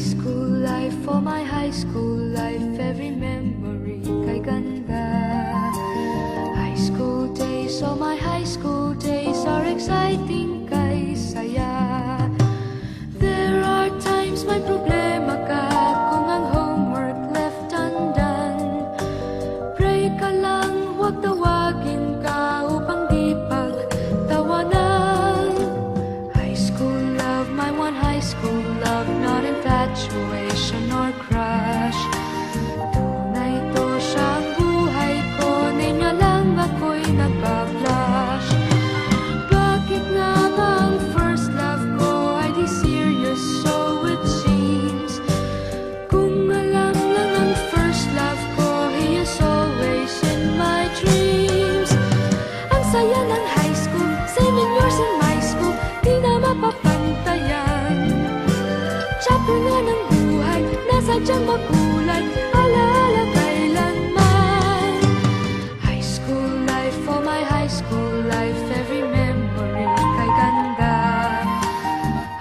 school life, for my high school life, every memory kay ganda. High school days, oh my high school days are exciting kay saya. There are times may problema ka kung ang homework left undone. Pray ka lang, huwag tawagin ka upang di pagtawanan. High school love, my one high school love, not infatuation or crush. Tunay to siyang buhay ko, niya lang ako'y nagbablush. Bakit nga ba ang first love ko ay di serious, so it seems? Kung alam lang ang first love ko, he is always in my dreams. Ang saya ng high school, 7 years in my school, di na mapapantayan. Chapter nga ng buhay, nasadyang makulay, alaala kailanman. High school life, for my high school life, every memory kay ganda.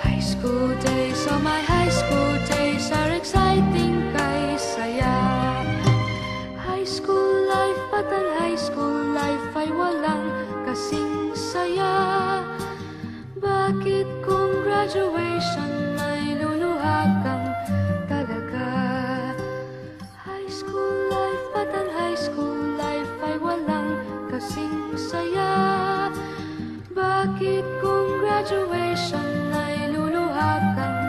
High school days, oh my high school days are exciting kay saya. High school life, at ang high school life ay walang kasing saya. Bakit kung graduation ay luluha kang talaga? High school life, at ang high school life ay walang kasing saya. Bakit kung graduation ay luluha kang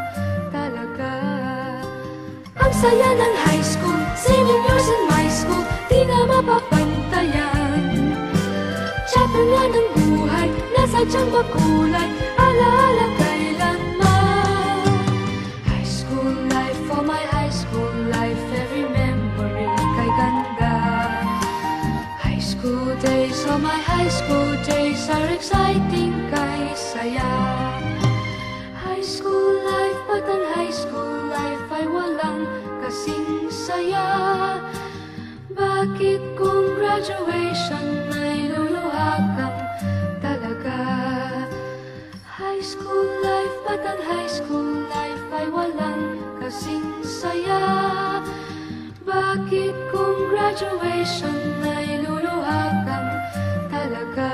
talaga? Ang saya ng high school, 7 years in my school, di na mapapantayan. Chapter nga ng buhay, nasadyang makulay, alaala kailanman. High school life, for my high school life, every memory kay ganda. High school days, oh my high school days are exciting kay saya. High school life, at ang high school life ay walang kasing saya. Bakit kung graduation ay luluha kang talaga? High school life, at ang high school life ay walang kasing saya. Bakit kung graduation ay luluha kang talaga?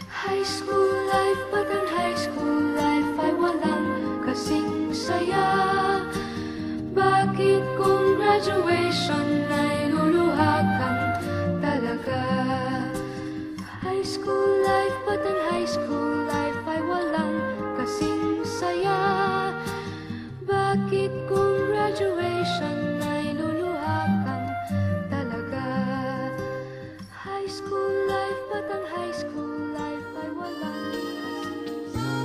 High school life, at ang high school life ay walang kasing saya. Bakit kung graduation ay luluha kang talaga? High school life, at ang high school life ay walang kasing saya. Bakit kung graduation ay luluha kang talaga? High school life, at ang high school life ay walang kasing saya.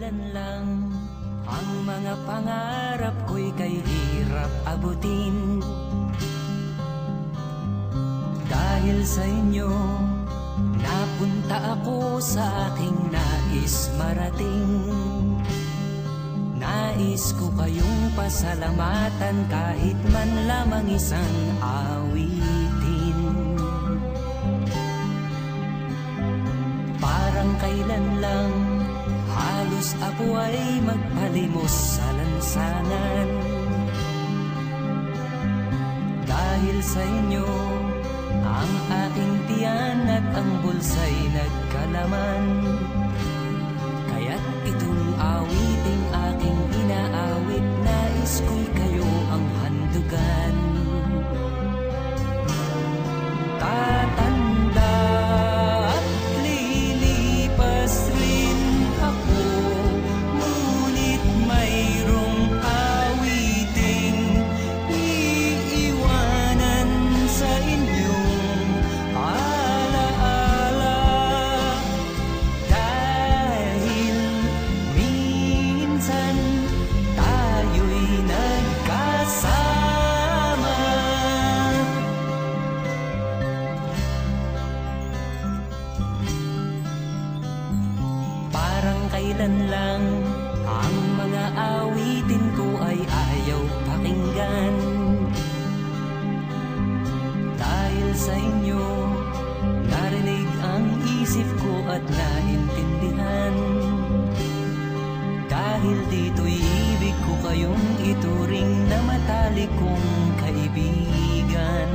kailan lang ang mga pangarap ko'y kay hirap abutin. Dahil sa inyo, napunta ako sa aking nais marating. Nais ko kayong pasalamatan kahit man lamang isang awitin. Parang kailan lang halos ako ay magpalimos sa lansangan. Dahil sa inyo, ang aking tiyan at ang bulsa'y nagkalaman. Kaya't itong awiting aking inaawit, nais ko'y kayo ang handugan. Tatanda at lilipas rin ako, ngunit mayroong awiting iiwanan sa inyong alaala. Dahil minsan tayo'y nagkasama. Parang kailan lang ang mga awitin ko ay ayaw pakinggan. Dahil sa inyo, narinig ang isip ko at naintindihan. Dahil dito'y ibig ko kayong ituring na matalik kong kaibigan.